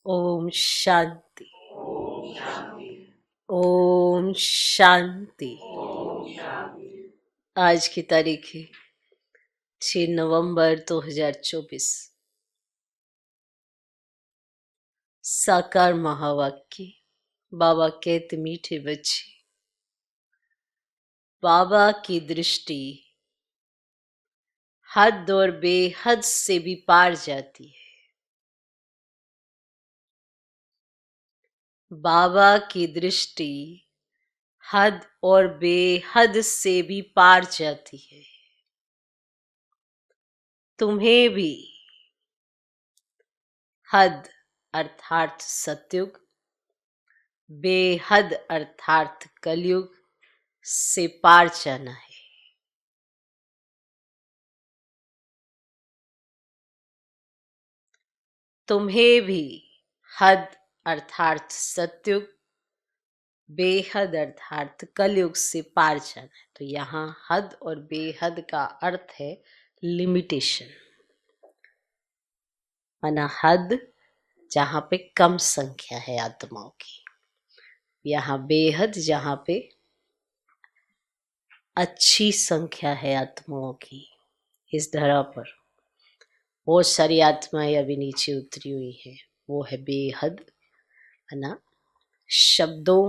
ओम शांति। ओम शांति। आज की तारीख है 6 नवंबर 2024। साकार महावाक्य। बाबा कहते मीठे बच्चे, बाबा की दृष्टि हद और बेहद से भी पार जाती है। बाबा की दृष्टि हद और बेहद से भी पार जाती है। तुम्हें भी हद अर्थात सतयुग, बेहद अर्थात कलयुग से पार जाना है। तुम्हें भी हद अर्थात सतयुग, बेहद अर्थात कलयुग से पार जाना है। तो यहाँ हद और बेहद का अर्थ है लिमिटेशन, माना हद जहाँ पे कम संख्या है आत्माओं की, यहाँ बेहद जहाँ पे अच्छी संख्या है आत्माओं की। इस धरा पर बहुत सारी आत्माएं अभी नीचे उतरी हुई है, वो है बेहद। है ना, शब्दों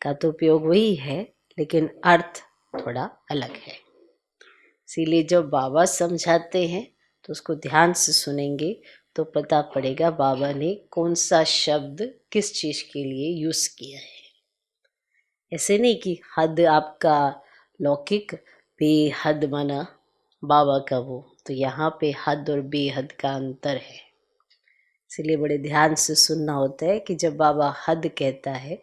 का तो उपयोग वही है लेकिन अर्थ थोड़ा अलग है। इसीलिए जब बाबा समझाते हैं तो उसको ध्यान से सुनेंगे तो पता पड़ेगा बाबा ने कौन सा शब्द किस चीज के लिए यूज किया है। ऐसे नहीं कि हद आपका लौकिक, बेहद माना बाबा का वो, तो यहाँ पे हद और बेहद का अंतर है। इसलिए बड़े ध्यान से सुनना होता है कि जब बाबा हद कहता है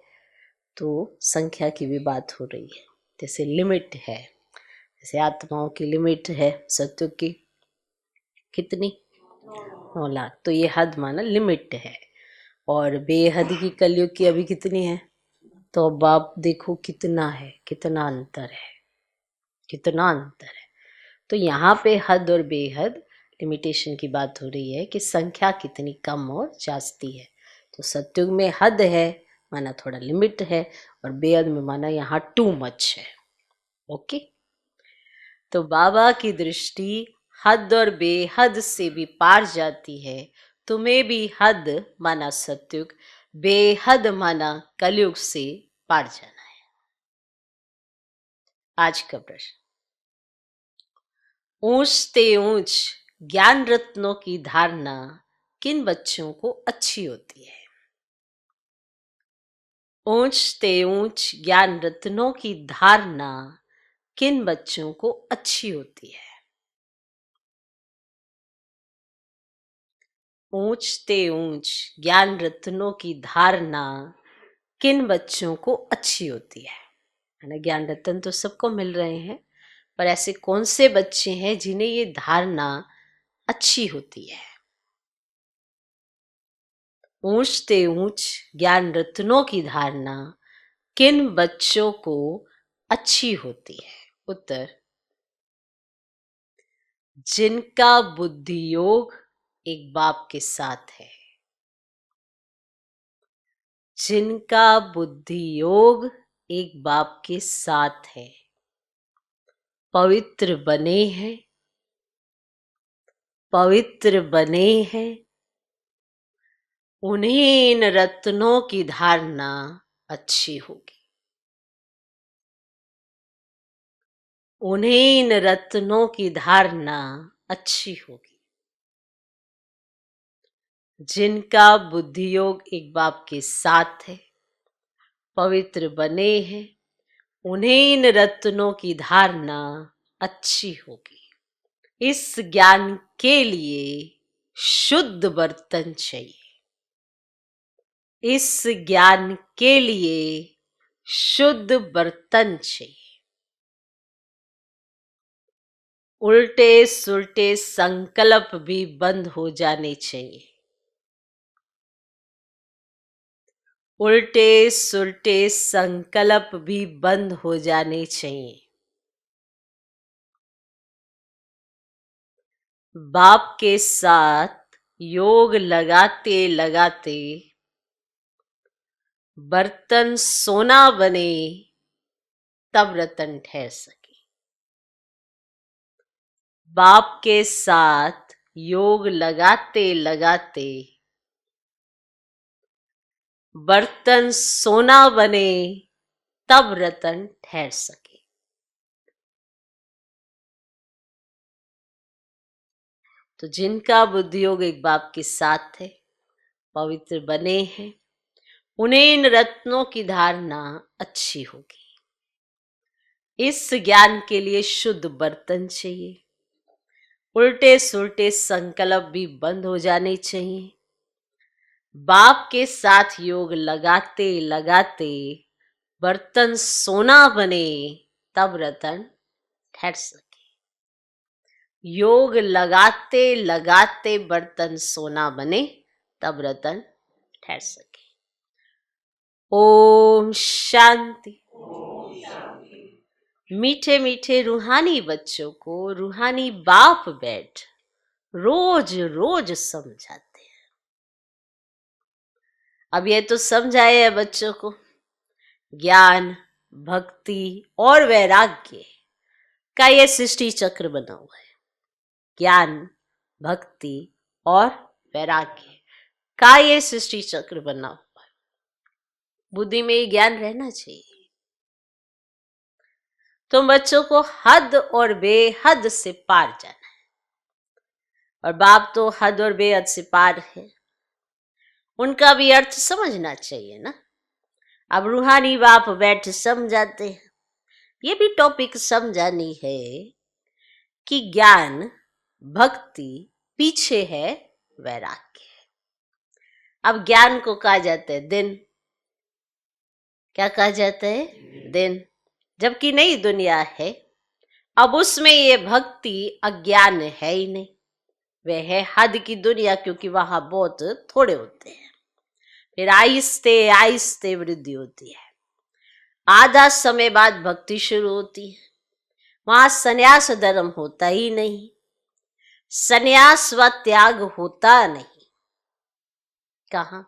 तो संख्या की भी बात हो रही है। जैसे लिमिट है, जैसे आत्माओं की लिमिट है सत्युग की कितनी, 9 लाख, तो ये हद माना लिमिट है। और बेहद की कलयुग की अभी कितनी है, तो अब आप देखो कितना है, कितना अंतर है, कितना अंतर है। तो यहाँ पे हद और बेहद लिमिटेशन की बात हो रही है कि संख्या कितनी कम और जास्ती है। तो सत्युग में हद है माना थोड़ा लिमिट है, और बेहद में माना यहाँ टू मच है। ओके, तो बाबा की दृष्टि हद और बेहद से भी पार जाती है। तुम्हें भी हद माना सत्युग, बेहद माना कलयुग से पार जाना है। आज का प्रश्न, ऊंचते ऊंच ज्ञान रत्नों की धारणा किन बच्चों को अच्छी होती है? ऊंचते ऊंच ज्ञान रत्नों की धारणा किन बच्चों को अच्छी होती है? ऊंचते ऊंच ज्ञान रत्नों की धारणा किन बच्चों को अच्छी होती है? ना, ज्ञान रत्न तो सबको मिल रहे हैं, पर ऐसे कौन से बच्चे हैं जिन्हें ये धारणा अच्छी होती है? ऊंचते ऊंच ज्ञान रत्नों की धारणा किन बच्चों को अच्छी होती है? उत्तर, जिनका बुद्धि योग एक बाप के साथ है। जिनका बुद्धि योग एक बाप के साथ है, पवित्र बने हैं, पवित्र बने हैं, उन्हें इन रत्नों की धारणा अच्छी होगी। उन्हें इन रत्नों की धारणा अच्छी होगी। जिनका बुद्धि योग एक बाप के साथ है, पवित्र बने हैं, उन्हें इन रत्नों की धारणा अच्छी होगी। इस ज्ञान के लिए शुद्ध बर्तन चाहिए। इस ज्ञान के लिए शुद्ध बर्तन चाहिए। उल्टे सुल्टे संकल्प भी बंद हो जाने चाहिए। उल्टे सुल्टे संकल्प भी बंद हो जाने चाहिए। बाप के साथ योग लगाते लगाते बर्तन सोना बने तब रतन ठहर सके। बाप के साथ योग लगाते लगाते बर्तन सोना बने तब रतन ठहर सके। तो जिनका बुद्धि योग एक बाप के साथ है, पवित्र बने हैं, उन्हें इन रत्नों की धारणा अच्छी होगी। इस ज्ञान के लिए शुद्ध बर्तन चाहिए, उल्टे सुल्टे संकल्प भी बंद हो जाने चाहिए। बाप के साथ योग लगाते लगाते बर्तन सोना बने तब रतन ठहर सके। योग लगाते लगाते बर्तन सोना बने तब रतन ठहर सके। ओम शांति। मीठे मीठे रूहानी बच्चों को रूहानी बाप बैठ रोज रोज समझाते हैं। अब ये तो समझाए है बच्चों को, ज्ञान, भक्ति और वैराग्य का ये सृष्टि चक्र बना हुआ है। ज्ञान, भक्ति और वैराग्य का ये सृष्टि चक्र बना हुआ है। बुद्धि में ये ज्ञान रहना चाहिए। तुम बच्चों को हद और बेहद से पार जाना है, और बाप तो हद और बेहद से पार है, उनका भी अर्थ समझना चाहिए ना। अब रूहानी बाप बैठ समझाते हैं। ये भी टॉपिक समझानी है कि ज्ञान, भक्ति पीछे है वैराग्य। अब ज्ञान को कहा जाता है दिन। क्या कहा जाता है? दिन। जबकि नई दुनिया है, अब उसमें ये भक्ति अज्ञान है ही नहीं, वह है हद की दुनिया, क्योंकि वहां बहुत थोड़े होते हैं। फिर आहिस्ते आहिस्ते वृद्धि होती है। आधा समय बाद भक्ति शुरू होती है। वहां संन्यास धर्म होता ही नहीं, संन्यास व त्याग होता नहीं। कहां?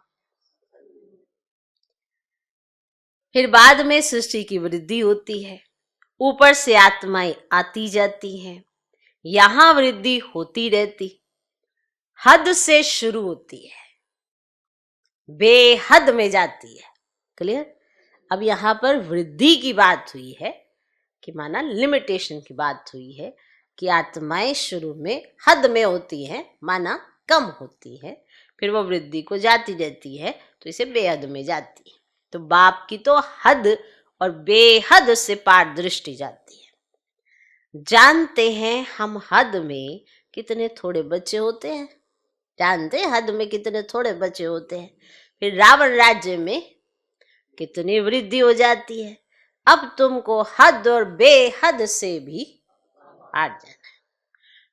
फिर बाद में सृष्टि की वृद्धि होती है, ऊपर से आत्माएं आती जाती हैं, यहां वृद्धि होती रहती, हद से शुरू होती है, बेहद में जाती है। क्लियर? अब यहां पर वृद्धि की बात हुई है कि माना लिमिटेशन की बात हुई है कि आत्माएं शुरू में हद में होती हैं, माना कम होती है, फिर वो वृद्धि को जाती रहती है, तो इसे बेहद में जाती है। तो बाप की तो हद और बेहद से पार दृष्टि जाती है। जानते हैं हम हद में कितने थोड़े बच्चे होते हैं? जानते हैं हद में कितने थोड़े बच्चे होते हैं? फिर रावण राज्य में कितनी वृद्धि हो जाती है। अब तुमको हद और बेहद से भी पार जाना है।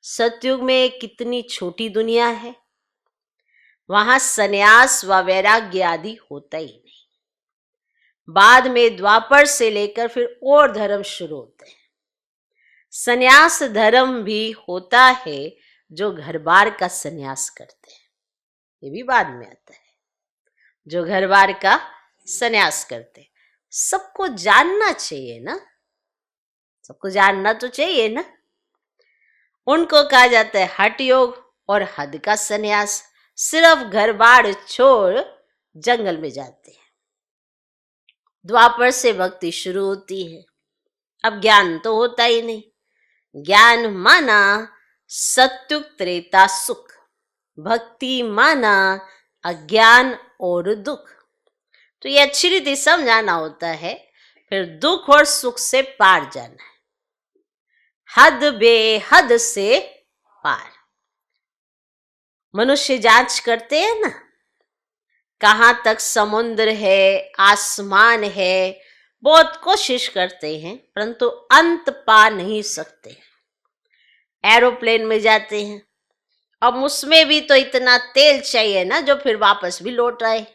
सतयुग में कितनी छोटी दुनिया है, वहां संन्यास व वैराग्य आदि होता ही नहीं। बाद में द्वापर से लेकर फिर और धर्म शुरू होते हैं। संन्यास धर्म भी होता है जो घर बार का संन्यास करते हैं, ये भी बाद में आता है। जो घर बार का संन्यास करते हैं, सबको जानना चाहिए ना, सबको जानना तो चाहिए ना। उनको कहा जाता है हठ योग और हद का संन्यास। सिर्फ घर बार छोड़ जंगल में जाते हैं। द्वापर से भक्ति शुरू होती है। अब ज्ञान तो होता ही नहीं। ज्ञान माना सत्युग त्रेता सुख, भक्ति माना अज्ञान और दुख। तो ये अच्छी रीति समझाना होता है। फिर दुख और सुख से पार जाना है, हद बेहद से पार। मनुष्य जांच करते हैं ना, कहां तक समुद्र है, आसमान है, बहुत कोशिश करते हैं, परंतु अंत पा नहीं सकते। एरोप्लेन में जाते हैं, अब उसमें भी तो इतना तेल चाहिए ना जो फिर वापस भी लौट आए।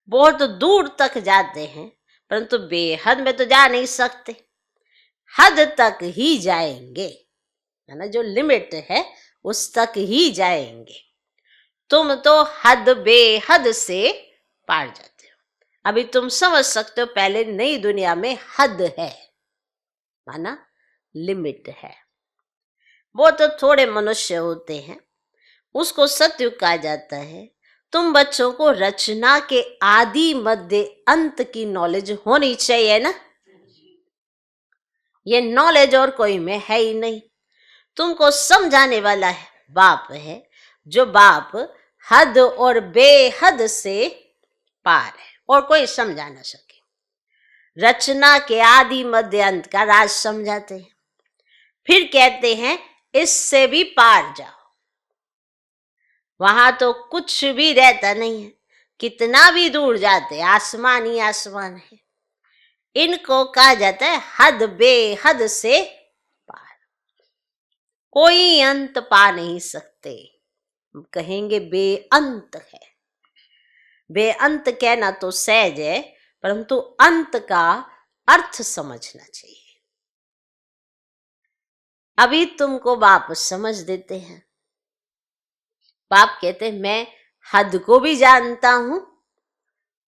बहुत दूर तक जाते हैं, परंतु बेहद में तो जा नहीं सकते, हद तक ही जाएंगे, है ना। जो लिमिट है उस तक ही जाएंगे। तुम तो हद बेहद से पार जाते हो। अभी तुम समझ सकते हो, पहले नई दुनिया में हद है, माना लिमिट है। वो तो थोड़े मनुष्य होते हैं, उसको सतयुग कहा जाता है। तुम बच्चों को रचना के आदि मध्य अंत की नॉलेज होनी चाहिए ना। ये नॉलेज और कोई में है ही नहीं। तुमको समझाने वाला है बाप है, जो बाप हद और बेहद से पार है, और कोई समझा ना सके। रचना के आदि मध्य अंत का राज समझाते हैं, फिर कहते हैं इससे भी पार जाओ। वहां तो कुछ भी रहता नहीं है, कितना भी दूर जाते आसमान ही आसमान है। इनको कहा जाता है हद बेहद से पार। कोई अंत पा नहीं सकते, कहेंगे बेअंत है। बेअंत कहना तो सहज है, परंतु अंत का अर्थ समझना चाहिए। अभी तुमको बाप समझ देते हैं। बाप कहते हैं मैं हद को भी जानता हूं,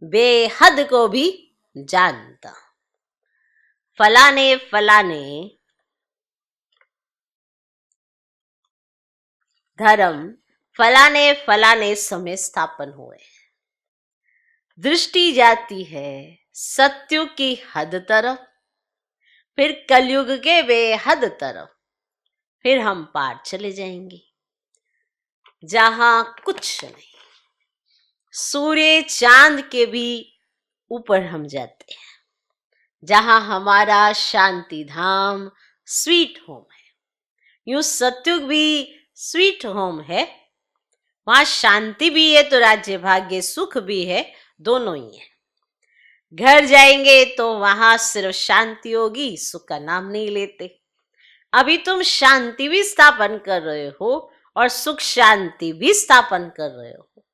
बेहद को भी जानता हूं। फलाने फलाने धर्म फलाने फलाने समय स्थापन हुए। दृष्टि जाती है सत्युग की हद तरफ, फिर कलयुग के बेहद तरफ, फिर हम पार चले जाएंगे जहां कुछ नहीं। सूर्य चांद के भी ऊपर हम जाते हैं, जहां हमारा शांति धाम स्वीट होम है। यूं सत्युग भी स्वीट होम है, वहां शांति भी है तो राज्य भाग्य सुख भी है, दोनों ही है। घर जाएंगे तो वहां सिर्फ शांति होगी, सुख का नाम नहीं लेते। अभी तुम शांति भी स्थापन कर रहे हो और सुख शांति भी स्थापन कर रहे हो।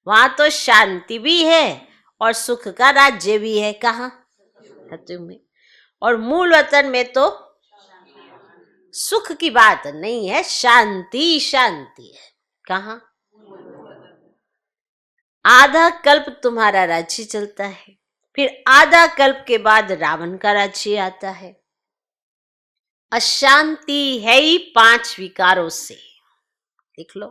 वहां तो शांति भी है और सुख का राज्य भी है। कहाँ? में। और मूल वतन में तो सुख की बात नहीं है, शांति शांति है। कहाँ? आधा कल्प तुम्हारा राज्य चलता है, फिर आधा कल्प के बाद रावण का राज्य आता है। अशांति है ही 5 विकारों से, देख लो।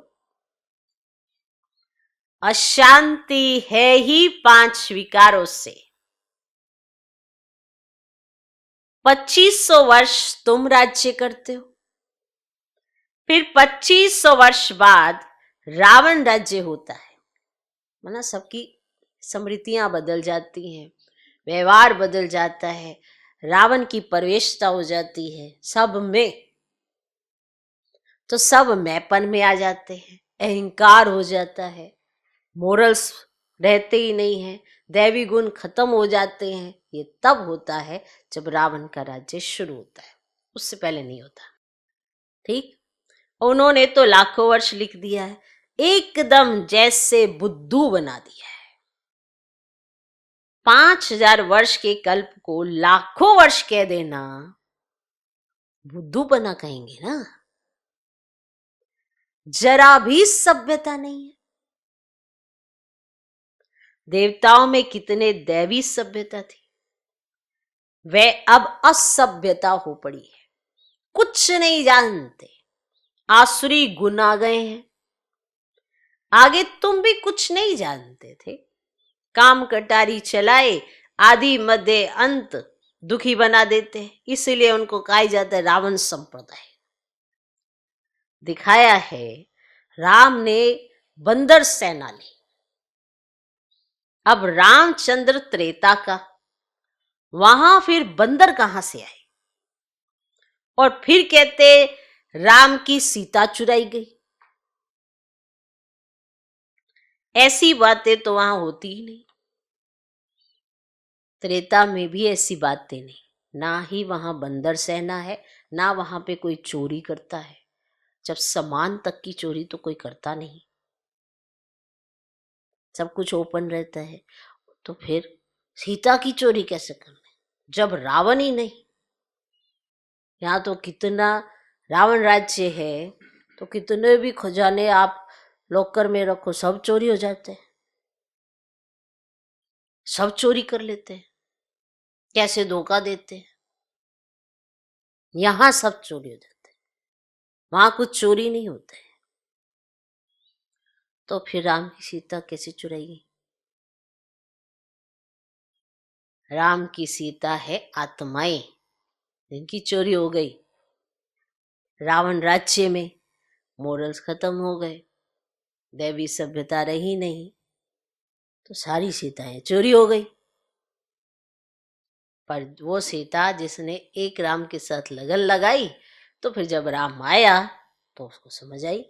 अशांति है ही 5 विकारों से। 2500 वर्ष तुम राज्य करते हो, फिर 2500 वर्ष बाद रावण राज्य होता है। माना सबकी स्मृतियां बदल जाती हैं, व्यवहार बदल जाता है, रावण की प्रवेशता हो जाती है सब में, तो सब मैपन में आ जाते हैं, अहंकार हो जाता है, मोरल्स रहते ही नहीं है, दैवी गुण खत्म हो जाते हैं। ये तब होता है जब रावण का राज्य शुरू होता है, उससे पहले नहीं होता। ठीक, उन्होंने तो लाखों वर्ष लिख दिया है, एकदम जैसे बुद्धू बना दिया है। 5000 वर्ष के कल्प को लाखों वर्ष कह देना, बुद्धू बना कहेंगे ना। जरा भी सभ्यता नहीं है। देवताओं में कितने दैवी सभ्यता थी, वह अब असभ्यता हो पड़ी है। कुछ नहीं जानते, आसुरी गुण आ गए हैं। आगे तुम भी कुछ नहीं जानते थे, काम कटारी चलाए, आदि मध्य अंत दुखी बना देते हैं। इसीलिए उनको कहा जाता है रावण संप्रदाय। दिखाया है राम ने बंदर सेना ली। अब रामचंद्र त्रेता का, वहां फिर बंदर कहां से आए? और फिर कहते राम की सीता चुराई गई। ऐसी बातें तो वहां होती ही नहीं। त्रेता में भी ऐसी बातें नहीं, ना ही वहां बंदर सेना है, ना वहां पे कोई चोरी करता है। जब सामान तक की चोरी तो कोई करता नहीं, सब कुछ ओपन रहता है, तो फिर सीता की चोरी कैसे करना जब रावण ही नहीं? यहाँ तो कितना रावण राज्य है, तो कितने भी खजाने आप लॉकर में रखो, सब चोरी हो जाते हैं, सब चोरी कर लेते हैं, कैसे धोखा देते हैं। यहां सब चोरी हो जाते हैं, वहां कुछ चोरी नहीं होता है। तो फिर राम की सीता कैसे चुराई गई? राम की सीता है आत्माएं, जिनकी चोरी हो गई। रावण राज्य में मोरल्स खत्म हो गए, दैवी सभ्यता रही नहीं, तो सारी सीताएं चोरी हो गई। पर वो सीता जिसने एक राम के साथ लगन लगाई, तो फिर जब राम आया तो उसको समझ आई।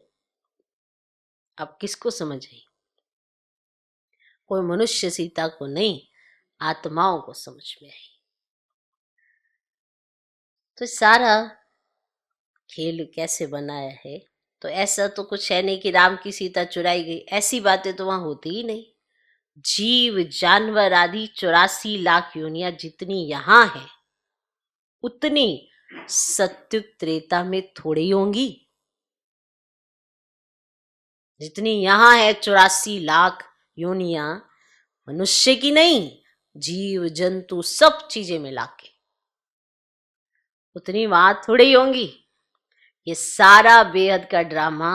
अब किसको समझ आई? कोई मनुष्य सीता को नहीं, आत्माओं को समझ में आई। तो सारा खेल कैसे बनाया है? तो ऐसा तो कुछ है नहीं कि राम की सीता चुराई गई, ऐसी बातें तो वहां होती ही नहीं। जीव जानवर आदि 84 लाख योनियां जितनी यहां है, उतनी सत्युग त्रेता में थोड़ी होंगी। जितनी यहां है 84 लाख योनियां, मनुष्य की नहीं, जीव जंतु सब चीजें मिला के, उतनी वहां थोड़ी होंगी। ये सारा बेहद का ड्रामा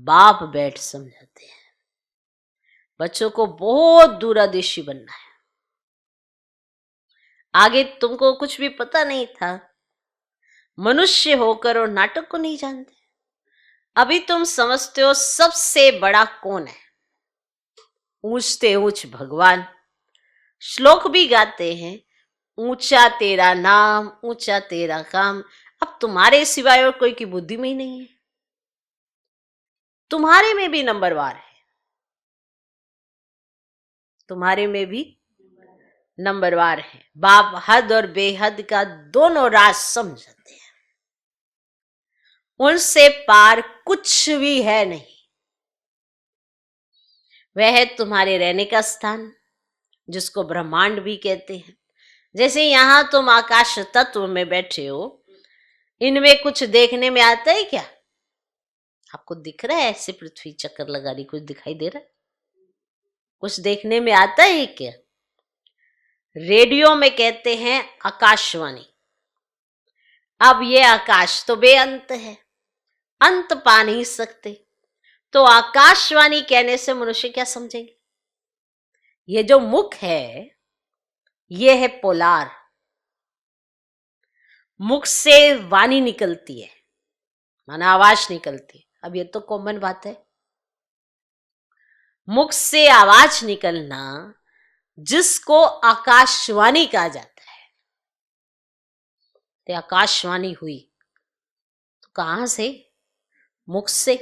बाप बैठ समझाते हैं। बच्चों को बहुत दूरदर्शी बनना है। आगे तुमको कुछ भी पता नहीं था, मनुष्य होकर और नाटक को नहीं जानते। अभी तुम समझते हो सबसे बड़ा कौन है? ऊंचते ऊंच भगवान। श्लोक भी गाते हैं, ऊंचा तेरा नाम, ऊंचा तेरा काम। अब तुम्हारे सिवाय और कोई की बुद्धि में ही नहीं है, तुम्हारे में भी नंबरवार है, तुम्हारे में भी नंबरवार है। बाप हद और बेहद का दोनों राज समझते हैं। उनसे पार कुछ भी है नहीं। वह है तुम्हारे रहने का स्थान, जिसको ब्रह्मांड भी कहते हैं। जैसे यहां तुम आकाश तत्व में बैठे हो, इनमें कुछ देखने में आता है क्या? आपको दिख रहा है ऐसे पृथ्वी चक्कर लगा रही, कुछ दिखाई दे रहा है? कुछ देखने में आता है क्या? रेडियो में कहते हैं आकाशवाणी। अब ये आकाश तो बेअंत है, अंत पा नहीं सकते, तो आकाशवाणी कहने से मनुष्य क्या समझेंगे? ये जो मुख है, ये है पोलार। मुख से वाणी निकलती है, माना आवाज निकलती है। अब ये तो कॉमन बात है, मुख से आवाज निकलना, जिसको आकाशवाणी कहा जाता है। तो आकाशवाणी हुई तो कहां से? मुख से।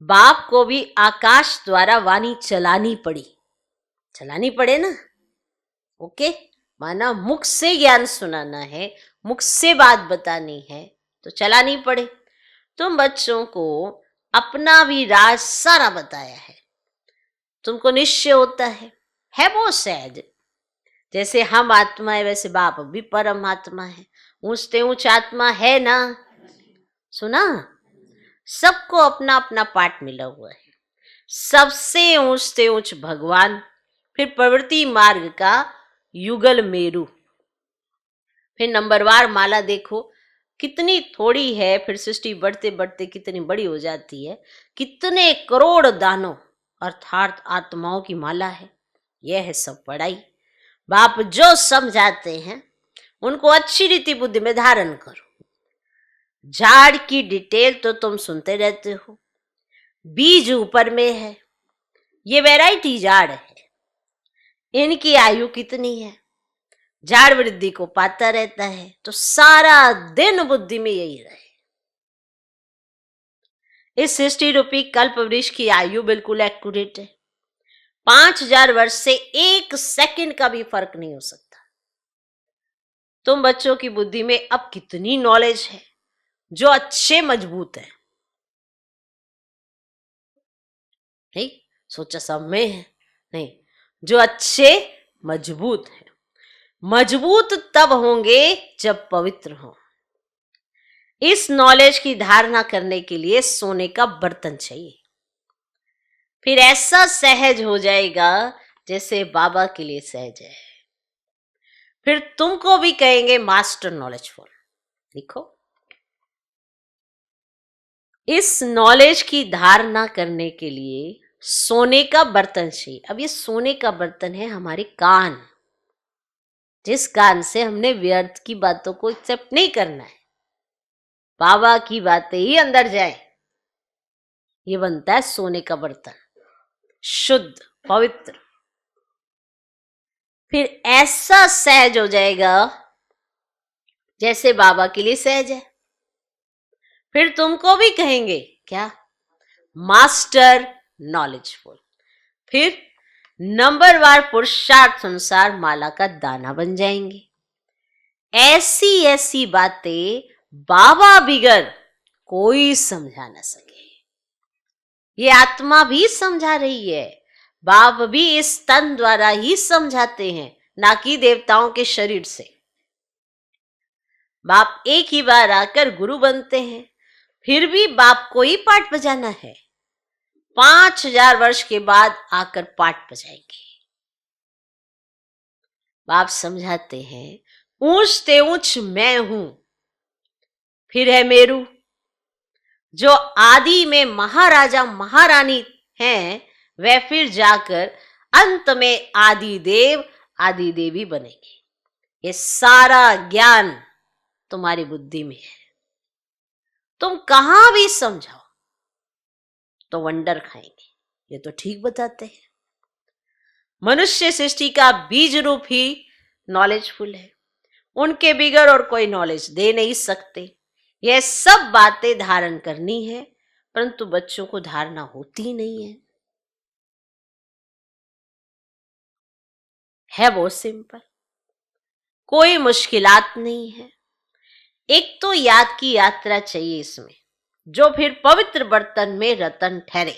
बाप को भी आकाश द्वारा वाणी चलानी पड़ी, चलानी पड़े ना। ओके, माना मुख से ज्ञान सुनाना है, मुख से बात बतानी है, तो चलानी पड़े। तुम बच्चों को अपना भी राज सारा बताया है, तुमको निश्चय होता है बहुत सहज। जैसे हम आत्मा है, वैसे बाप भी परमात्मा है, ऊंचते ऊंच आत्मा है ना। सुना? सबको अपना अपना पार्ट मिला हुआ है। सबसे ऊंचते ऊंच भगवान, फिर प्रवृत्ति मार्ग का युगल मेरु। फिर नंबरवार माला देखो कितनी थोड़ी है, फिर सृष्टि बढ़ते बढ़ते कितनी बड़ी हो जाती है। कितने करोड़ दानों अर्थात आत्माओं की माला है। यह है सब पढ़ाई। बाप जो समझाते हैं उनको अच्छी रीति बुद्धि में धारण करो। झाड़ की डिटेल तो तुम सुनते रहते हो, बीज ऊपर में है, ये वैरायटी झाड़ है, इनकी आयु कितनी है, झाड़ वृद्धि को पाता रहता है, तो सारा दिन बुद्धि में यही रहे। इस सृष्टि रूपी कल्प वृक्ष की आयु बिल्कुल एक्यूरेट है। 5000 वर्ष से 1 सेकंड का भी फर्क नहीं हो सकता। तुम बच्चों की बुद्धि में अब कितनी नॉलेज है, जो अच्छे मजबूत है। नहीं सोचा सब में है, नहीं, जो अच्छे मजबूत है। मजबूत तब होंगे जब पवित्र हो। इस नॉलेज की धारणा करने के लिए सोने का बर्तन चाहिए। फिर ऐसा सहज हो जाएगा जैसे बाबा के लिए सहज है। फिर तुमको भी कहेंगे मास्टर नॉलेजफुल। लिखो, इस नॉलेज की धारणा करने के लिए सोने का बर्तन चाहिए। अब ये सोने का बर्तन है हमारे कान, जिस कान से हमने व्यर्थ की बातों को एक्सेप्ट नहीं करना है, बाबा की बातें ही अंदर जाए। ये बनता है सोने का बर्तन, शुद्ध, पवित्र। फिर ऐसा सहज हो जाएगा जैसे बाबा के लिए सहज है। फिर तुमको भी कहेंगे क्या? Master knowledgeful. फिर नंबरवार पुरुषार्थ अनुसार माला का दाना बन जाएंगे। ऐसी ऐसी बातें बाबा बिगर कोई समझा ना सके। ये आत्मा भी समझा रही है, बाप भी इस तन द्वारा ही समझाते हैं, ना कि देवताओं के शरीर से। बाप एक ही बार आकर गुरु बनते हैं, फिर भी बाप को ही पाठ बजाना है। 5000 वर्ष के बाद आकर पाठ बजाएंगे। बाप समझाते हैं, ऊंचते ऊंच मैं हूं। फिर है मेरू, जो आदि में महाराजा महारानी हैं, वे फिर जाकर अंत में आदि देव आदि देवी बनेंगे। ये सारा ज्ञान तुम्हारी बुद्धि में है। तुम कहां भी समझाओ तो वंडर खाएंगे। ये तो ठीक बताते हैं। मनुष्य सृष्टि का बीज रूप ही नॉलेजफुल है, उनके बिगर और कोई नॉलेज दे नहीं सकते। यह सब बातें धारण करनी है, परंतु बच्चों को धारणा होती नहीं है वो सिंपल, कोई मुश्किलात नहीं है। एक तो याद की यात्रा चाहिए इसमें, जो फिर पवित्र बर्तन में रतन ठहरे।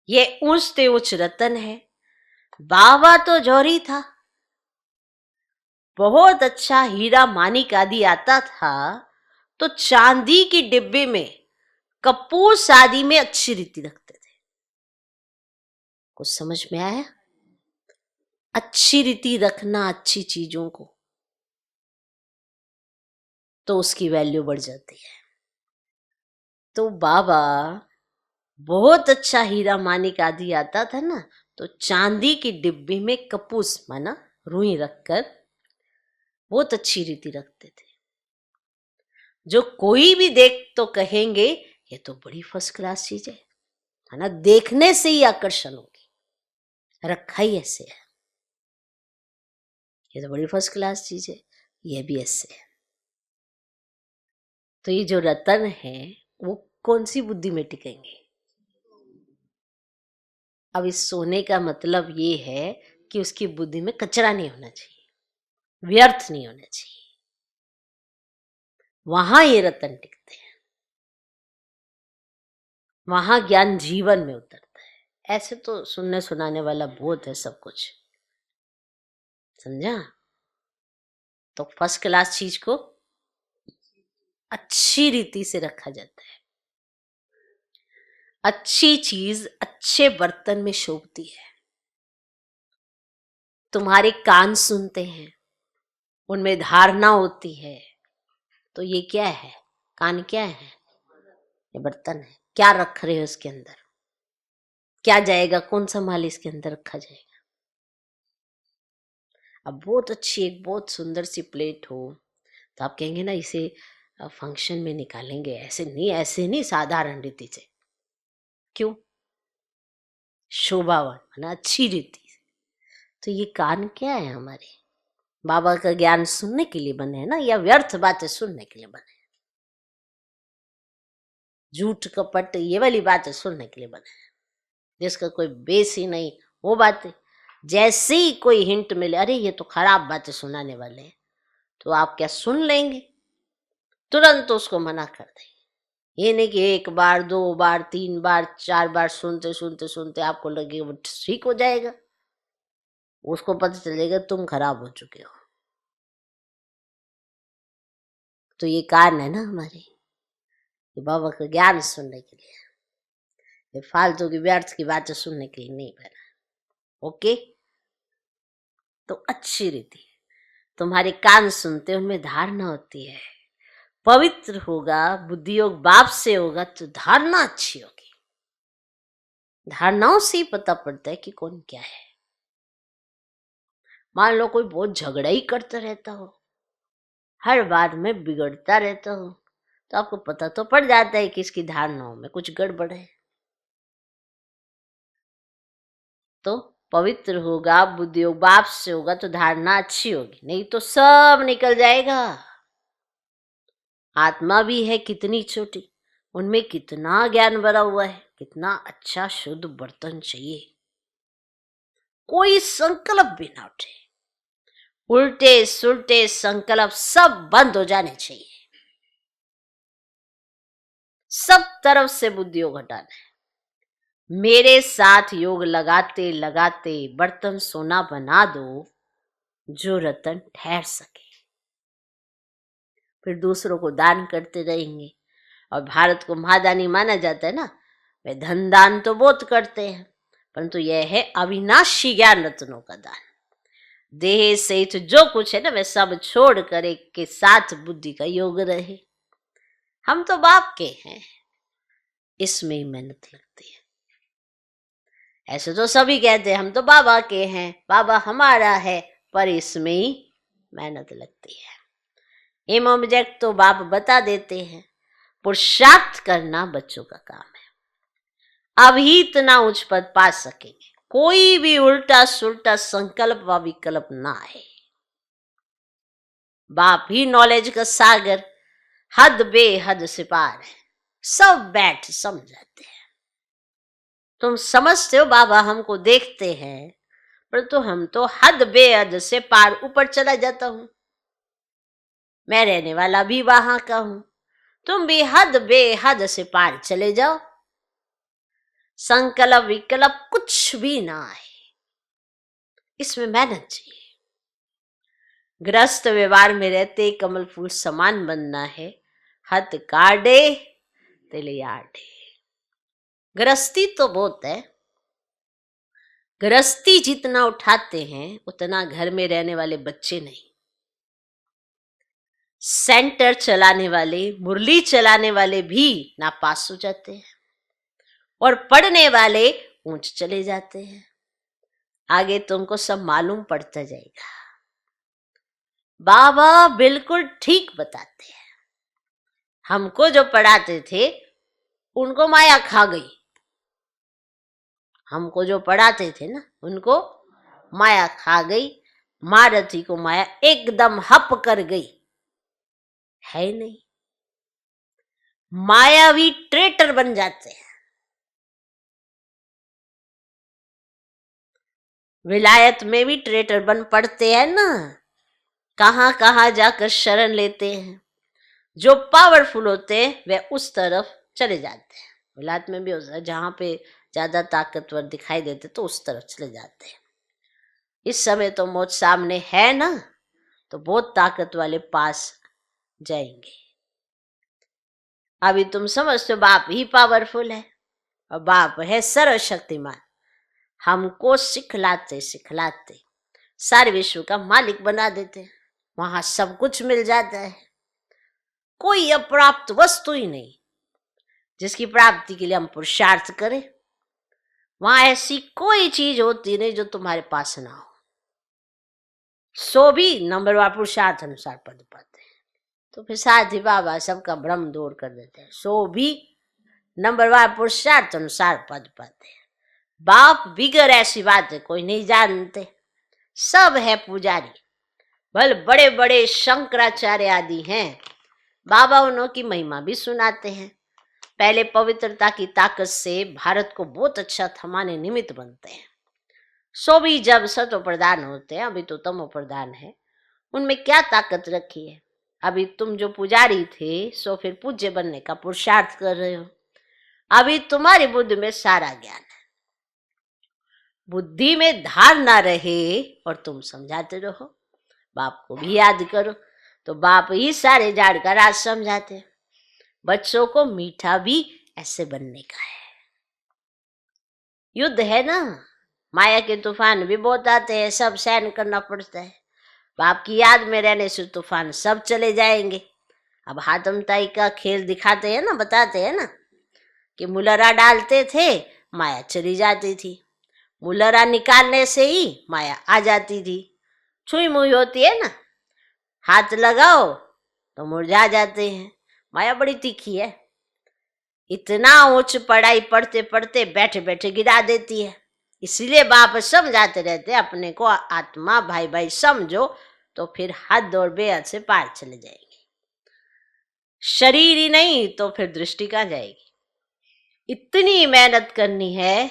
ये ऊंचते ऊंच रतन है। बाबा तो जौहरी था, बहुत अच्छा हीरा मानिक आदि आता था, तो चांदी की डिब्बे में कपूर शादी में अच्छी रीति रखते थे। कुछ समझ में आया? अच्छी रीति रखना अच्छी चीजों को, तो उसकी वैल्यू बढ़ जाती है। तो बाबा बहुत अच्छा हीरा मानिक आदि आता था ना, तो चांदी की डिब्बी में कपूस माना रुई रखकर बहुत अच्छी रीति रखते थे। जो कोई भी देख तो कहेंगे ये तो बड़ी फर्स्ट क्लास चीज है ना, देखने से ही आकर्षण होगी, रखा ही ऐसे है, ये तो बड़ी फर्स्ट क्लास चीज है, ये भी ऐसे है। तो ये जो रतन है वो कौन सी बुद्धि में टिकेंगे? अब इस सोने का मतलब ये है कि उसकी बुद्धि में कचरा नहीं होना चाहिए, व्यर्थ नहीं होना चाहिए, वहां ये रतन टिकते हैं, वहां ज्ञान जीवन में उतरता है। ऐसे तो सुनने सुनाने वाला बहुत है सब कुछ, समझा? तो फर्स्ट क्लास चीज को अच्छी रीति से रखा जाता है। अच्छी चीज अच्छे बर्तन में शोभती है। तुम्हारे कान सुनते हैं, उनमें धारणा होती है, तो ये क्या है? कान क्या है? ये बर्तन है। क्या रख रहे हो इसके अंदर? क्या जाएगा? कौन सा माल इसके अंदर रखा जाएगा? अब बहुत अच्छी एक बहुत सुंदर सी प्लेट हो तो आप कहेंगे ना इसे फंक्शन में निकालेंगे, ऐसे नहीं, ऐसे नहीं, साधारण रीति से। क्यों? शोभावान माना अच्छी रीति से। तो ये कान क्या है हमारे? बाबा का ज्ञान सुनने के लिए बने हैं ना, या व्यर्थ बातें सुनने के लिए बने? झूठ कपट ये वाली बातें सुनने के लिए बने हैं, जिसका कोई बेस ही नहीं, वो बातें। जैसे ही कोई हिंट मिले, अरे ये तो खराब बातें सुनाने वाले हैं, तो आप क्या सुन लेंगे? तुरंत उसको मना कर देंगे। ये नहीं कि 1 बार 2 बार 3 बार 4 बार सुनते सुनते सुनते आपको लगे वो ठीक हो जाएगा, उसको पता चलेगा तुम खराब हो चुके हो। तो ये कान है ना हमारे, ये बाबा का ज्ञान सुनने के लिए, ये फालतू की व्यर्थ की बातें सुनने के लिए नहीं बना। ओके, तो अच्छी रीति तुम्हारे कान सुनते, उनमें धारणा होती है। पवित्र होगा, बुद्धि योग बाप से होगा तो धारणा अच्छी होगी। धारणाओं से ही पता पड़ता है कि कौन क्या है। मान लो कोई बहुत झगड़ा ही करता रहता हो, हर बात में बिगड़ता रहता हो, तो आपको पता तो पड़ जाता है कि इसकी धारणाओं में कुछ गड़बड़ है। तो पवित्र होगा, बुद्धि योग बाप से होगा तो धारणा अच्छी होगी, नहीं तो सब निकल जाएगा। आत्मा भी है कितनी छोटी, उनमें कितना ज्ञान भरा हुआ है, कितना अच्छा शुद्ध बर्तन चाहिए। कोई संकल्प भी ना उठे, उल्टे सुलटे संकल्प सब बंद हो जाने चाहिए। सब तरफ से बुद्धि योग हटाना है। मेरे साथ योग लगाते लगाते बर्तन सोना बना दो, जो रतन ठहर सके। फिर दूसरों को दान करते रहेंगे। और भारत को महादानी माना जाता है ना, वे धन दान तो बहुत करते हैं, परंतु यह है अविनाशी ज्ञान रत्नों का दान। देह सहित जो कुछ है ना, वह सब छोड़ कर एक के साथ बुद्धि का योग रहे। हम तो बाप के हैं, इसमें ही मेहनत लगती है। ऐसे तो सभी कहते हैं हम तो बाबा के हैं, बाबा हमारा है, पर इसमें ही मेहनत लगती है। एम ऑब्जेक्ट तो बाप बता देते हैं, पुरुषार्थ करना बच्चों का काम है। अभी इतना उच्च पद पा सकेंगे, कोई भी उल्टा सुल्टा संकल्प व विकल्प ना आए। बाप ही नॉलेज का सागर, हद बेहद से पार है, सब बैठ समझाते हैं। तुम समझते हो बाबा हमको देखते हैं, परंतु हम तो हद बेहद से पार ऊपर चला जाता हूं। मैं रहने वाला भी वहां का हूं, तुम भी हद बेहद से पार चले जाओ। संकल्प विकल्प कुछ भी ना आए, इसमें मेहनत चाहिए। ग्रस्त व्यवहार में रहते कमल फूल समान बनना है, हथ काढ़े तिलियाढ़े। गृहस्थी तो बहुत है, गृहस्थी जितना उठाते हैं उतना घर में रहने वाले बच्चे नहीं। सेंटर चलाने वाले, मुरली चलाने वाले भी नापास हो जाते हैं, और पढ़ने वाले ऊंच चले जाते हैं। आगे तुमको सब मालूम पड़ता जाएगा। बाबा बिल्कुल ठीक बताते हैं। हमको जो पढ़ाते थे उनको माया खा गई। हमको जो पढ़ाते थे ना, उनको माया खा गई। महारथी को माया एकदम हप कर गई, है नहीं। मायावी ट्रेटर बन जाते हैं। विलायत में भी ट्रेटर बन पड़ते हैं ना, कहां कहां जाकर शरण लेते हैं। जो पावरफुल होते हैं वे उस तरफ चले जाते हैं। विलायत में भी होता है, जहां पे ज्यादा ताकतवर दिखाई देते तो उस तरफ चले जाते हैं। इस समय तो मौत सामने है ना, तो बहुत ताकत वाले पास जाएंगे। अभी तुम समझते हो बाप ही पावरफुल है, और बाप है सर्वशक्तिमान। हमको सिखलाते सिखलाते सारे विश्व का मालिक बना देते हैं। वहां सब कुछ मिल जाता है, कोई अप्राप्त वस्तु ही नहीं जिसकी प्राप्ति के लिए हम पुरुषार्थ करें। वहां ऐसी कोई चीज होती नहीं जो तुम्हारे पास ना हो। सो भी नंबरवार पुरुषार्थ अनुसार पद पाते हैं। तो फिर साथ ही बाबा सबका भ्रम दूर कर देते हैं। सो भी नंबरवार पुरुषार्थ अनुसार पद पाते हैं। बाप बिगर ऐसी बात है कोई नहीं जानते, सब है पुजारी। भले बड़े बड़े शंकराचार्य आदि हैं, बाबा उन्हों की महिमा भी सुनाते हैं। पहले पवित्रता की ताकत से भारत को बहुत अच्छा थमाने निमित्त बनते हैं। सो भी जब सतो प्रधान होते हैं, अभी तो तमो प्रधान है, उनमें क्या ताकत रखी है। अभी तुम जो पुजारी थे सो फिर पूज्य बनने का पुरुषार्थ कर रहे हो। अभी तुम्हारी बुद्धि में सारा ज्ञान है, बुद्धि में धार ना रहे और तुम समझाते रहो। बाप को भी याद करो तो बाप ही सारे झाड़ का राज समझाते हैं। बच्चों को मीठा भी ऐसे बनने का है। युद्ध है ना, माया के तूफान भी बहुत आते हैं, सब सहन करना पड़ता है। बाप की याद में रहने से तूफान सब चले जाएंगे। अब हातम ताई का खेल दिखाते हैं ना, बताते हैं ना कि मुलरा डालते थे, माया चली जाती थी। मुलरा निकालने से ही माया आ जाती थी। छुई मुई होती है ना, हाथ लगाओ तो मुरझा जाते हैं। माया बड़ी तीखी है, इतना ऊंच पढ़ाई पढ़ते पढ़ते बैठे बैठे गिरा देती है। इसलिए बाप समझाते रहते अपने को, आत्मा भाई भाई समझो तो फिर हद और बेहद से पार चले जाएंगे। शरीर ही नहीं तो फिर दृष्टि कहाँ जाएगी। इतनी मेहनत करनी है,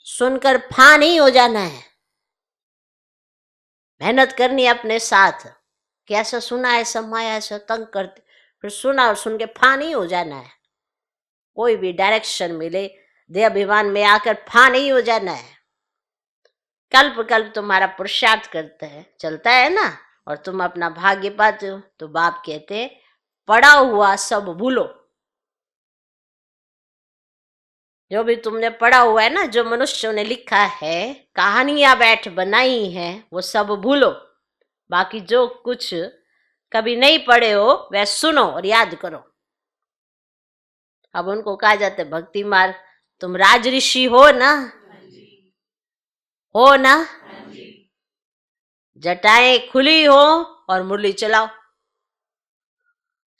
सुनकर फा नहीं हो जाना है। मेहनत करनी है अपने साथ। कैसा सुना है सब माया ऐसा तंग करते, फिर सुना और सुन के फा नहीं हो जाना है। कोई भी डायरेक्शन मिले देह अभिमान में आकर फा नहीं हो जाना है। कल्प कल्प तुम्हारा पुरुषार्थ करता है, चलता है ना, और तुम अपना भाग्य पाते हो। तो बाप कहते हैं पड़ा हुआ सब भूलो। जो भी तुमने पढ़ा हुआ है ना, जो मनुष्यों ने लिखा है, कहानियां बैठ बनाई हैं, वो सब भूलो। बाकी जो कुछ कभी नहीं पढ़े हो वह सुनो और याद करो। अब उनको कहा जाता है भक्ति मार्ग। तुम राज ऋषि हो ना, हो ना, जटाएं खुली हो और मुरली चलाओ।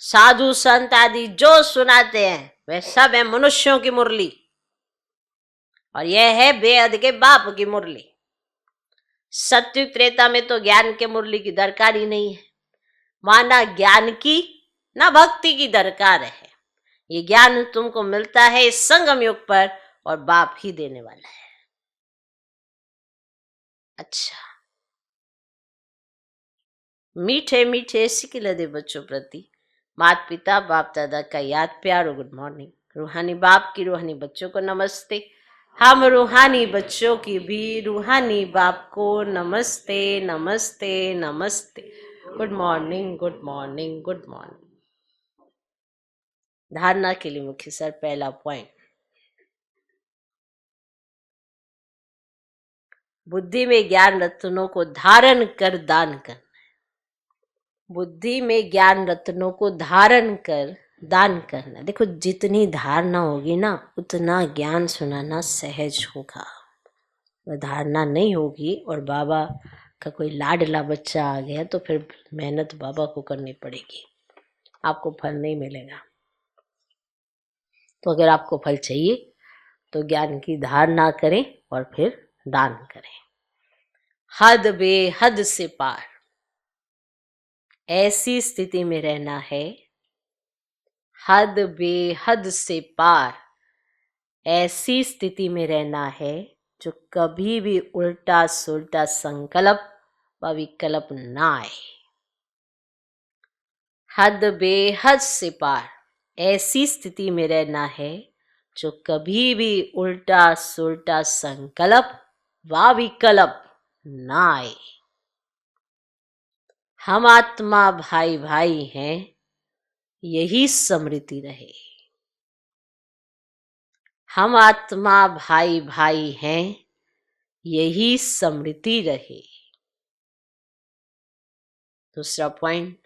साधु संत आदि जो सुनाते हैं वे सब है मनुष्यों की मुरली, और यह है बेअद के बाप की मुरली। सत्युग त्रेता में तो ज्ञान के मुरली की दरकार ही नहीं है। माना ज्ञान की ना भक्ति की दरकार है। ये ज्ञान तुमको मिलता है इस संगम युग पर, और बाप ही देने वाला है। अच्छा, मीठे मीठे सिकिल दे बच्चों प्रति माता पिता बाप दादा का याद प्यार और गुड मॉर्निंग। रूहानी बाप की रूहानी बच्चों को नमस्ते। हम रूहानी बच्चों की भी रूहानी बाप को नमस्ते नमस्ते नमस्ते। Good morning good morning good morning. धारणा के लिए मुख्य सर पहला पॉइंट, बुद्धि में ज्ञान रत्नों को धारण कर दान कर। बुद्धि में ज्ञान रत्नों को धारण कर दान करना। देखो जितनी धारणा होगी ना उतना ज्ञान सुनाना सहज होगा। वह धारणा नहीं होगी और बाबा का कोई लाडला बच्चा आ गया तो फिर मेहनत बाबा को करनी पड़ेगी, आपको फल नहीं मिलेगा। तो अगर आपको फल चाहिए तो ज्ञान की धारणा करें और फिर दान करें। हद बेहद से पार, ऐसी स्थिति में रहना है। हद बेहद से पार, ऐसी स्थिति में रहना है जो कभी भी उल्टा सुल्टा संकल्प व विकल्प ना आए। हद बेहद से पार, ऐसी स्थिति में रहना है जो कभी भी उल्टा सुल्टा संकल्प व विकल्प ना आए। हम आत्मा भाई भाई हैं, यही स्मृति रहे। हम आत्मा भाई भाई हैं, यही स्मृति रहे। दूसरा पॉइंट,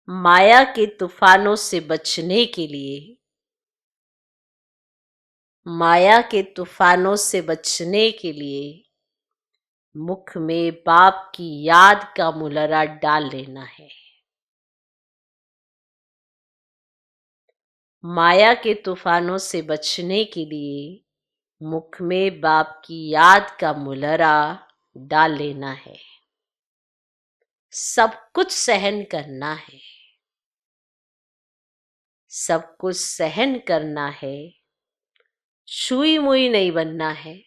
माया के तूफानों से बचने के लिए, माया के तूफानों से बचने के लिए मुख में बाप की याद का मुलरा डाल लेना है। माया के तूफानों से बचने के लिए मुख में बाप की याद का मुलरा डाल लेना है। सब कुछ सहन करना है, सब कुछ सहन करना है। छुई मुई नहीं बनना है,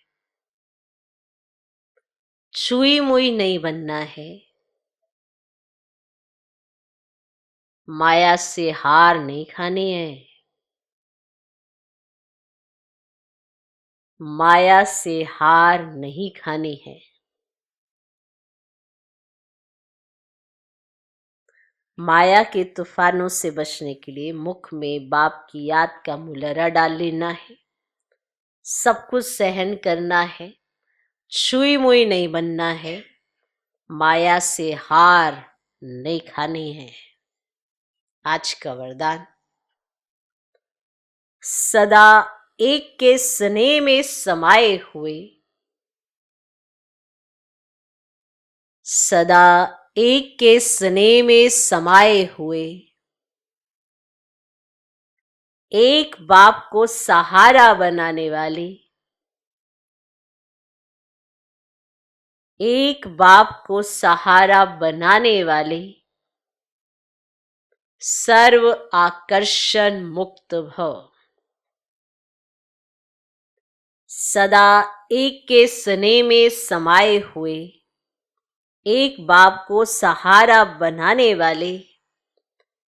छुई मुई नहीं बनना है। माया से हार नहीं खानी है, माया से हार नहीं खानी है। माया के तूफानों से बचने के लिए मुख में बाप की याद का मुलरा डाल लेना है, सब कुछ सहन करना है, छुई मुई नहीं बनना है, माया से हार नहीं खानी है। आज का वरदान, सदा एक के स्नेह में समाये हुए, सदा एक के स्नेह में समाये हुए, एक बाप को सहारा बनाने वाले, एक बाप को सहारा बनाने वाले, सर्व आकर्षण मुक्त भव। सदा एक के स्नेह में समाये हुए, एक बाप को सहारा बनाने वाले,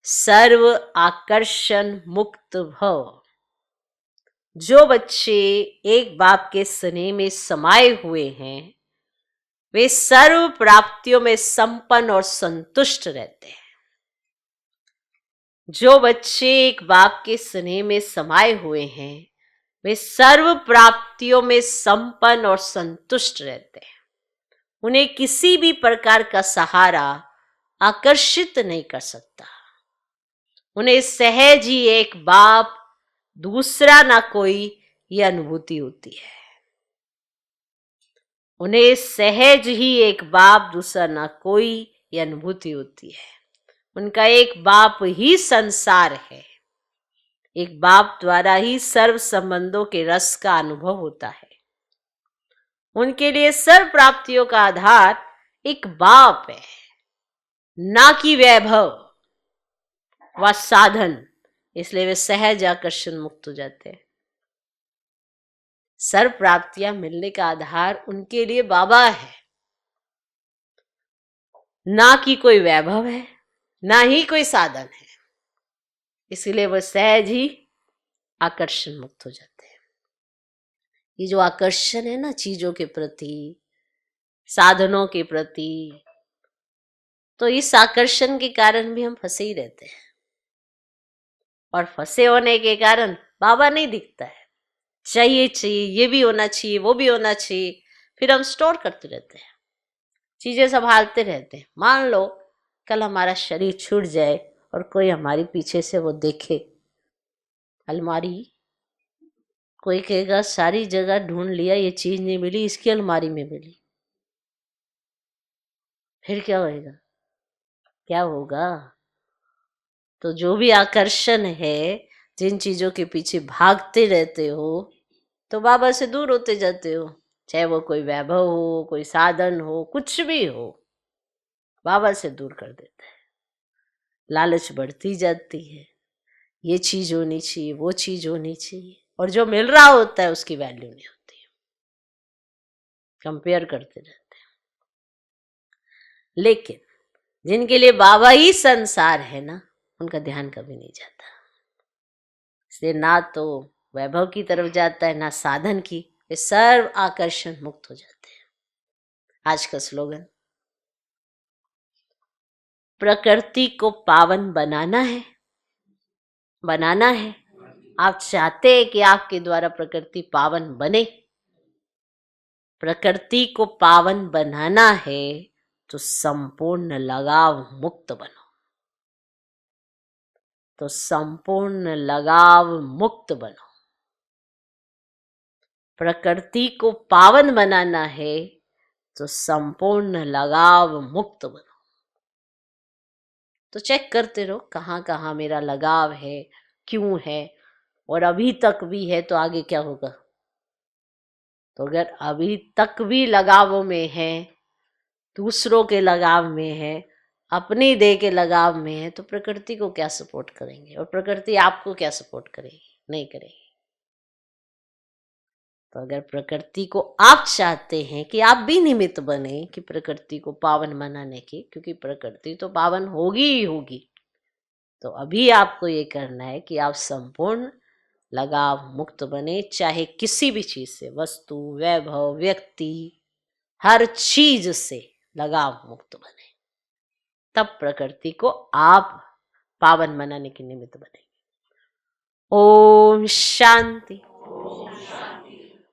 सर्व आकर्षण मुक्त भव। जो बच्चे एक बाप के स्नेह में समाये हुए हैं, वे सर्व प्राप्तियों में संपन्न और संतुष्ट रहते हैं। जो बच्चे एक बाप के स्नेह में समाये हुए हैं, वे सर्व प्राप्तियों में संपन्न और संतुष्ट रहते हैं। उन्हें किसी भी प्रकार का सहारा आकर्षित नहीं कर सकता। उन्हें सहज ही एक बाप दूसरा ना कोई ये अनुभूति होती है। उन्हें सहज ही एक बाप दूसरा ना कोई ये अनुभूति होती है। उनका एक बाप ही संसार है। एक बाप द्वारा ही सर्व संबंधों के रस का अनुभव होता है। उनके लिए सर्व प्राप्तियों का आधार एक बाप है, ना कि वैभव व साधन। इसलिए वे सहज आकर्षण मुक्त हो जाते हैं। सर्व प्राप्तियां मिलने का आधार उनके लिए बाबा है, ना कि कोई वैभव है, ना ही कोई साधन है। इसीलिए वह सहज ही आकर्षण मुक्त हो जाते हैं। ये जो आकर्षण है ना चीजों के प्रति, साधनों के प्रति, तो इस आकर्षण के कारण भी हम फंसे ही रहते हैं। और फंसे होने के कारण बाबा नहीं दिखता है। चाहिए चाहिए, ये भी होना चाहिए, वो भी होना चाहिए, फिर हम स्टोर करते रहते हैं, चीजें संभालते रहते हैं। मान लो कल हमारा शरीर छूट जाए और कोई हमारी पीछे से वो देखे अलमारी, कोई कहेगा सारी जगह ढूंढ लिया, ये चीज नहीं मिली, इसकी अलमारी में मिली। फिर क्या होएगा, क्या होगा? तो जो भी आकर्षण है, जिन चीजों के पीछे भागते रहते हो, तो बाबा से दूर होते जाते हो। चाहे वो कोई वैभव हो, कोई साधन हो, कुछ भी हो, बाबा से दूर कर देता है। लालच बढ़ती जाती है, ये चीज होनी चाहिए, वो चीज होनी चाहिए, और जो मिल रहा होता है उसकी वैल्यू नहीं होती है। कंपेयर करते रहते हैं। लेकिन जिनके लिए बाबा ही संसार है ना, उनका ध्यान कभी नहीं जाता। इसलिए ना तो वैभव की तरफ जाता है, ना साधन की, वे सर्व आकर्षण मुक्त हो जाते हैं। आज का स्लोगन, प्रकृति को पावन बनाना है। बनाना है। आप चाहते हैं कि आपके द्वारा प्रकृति पावन बने। प्रकृति को पावन बनाना है तो संपूर्ण लगाव मुक्त बनो। तो संपूर्ण लगाव मुक्त बनो। प्रकृति को पावन बनाना है तो संपूर्ण लगाव मुक्त बनो। तो चेक करते रहो कहाँ कहाँ मेरा लगाव है, क्यों है, और अभी तक भी है तो आगे क्या होगा। तो अगर अभी तक भी लगावों में है, दूसरों के लगाव में है, अपनी देह के लगाव में है, तो प्रकृति को क्या सपोर्ट करेंगे, और प्रकृति आपको क्या सपोर्ट करेगी? नहीं करेगी। तो अगर प्रकृति को आप चाहते हैं कि आप भी निमित्त बने कि प्रकृति को पावन बनाने की, क्योंकि प्रकृति तो पावन होगी ही होगी, तो अभी आपको ये करना है कि आप संपूर्ण लगाव मुक्त बने। चाहे किसी भी चीज से, वस्तु, वैभव, व्यक्ति, हर चीज से लगाव मुक्त बने। तब प्रकृति को आप पावन बनाने के निमित्त बनेंगे। ओम शांति।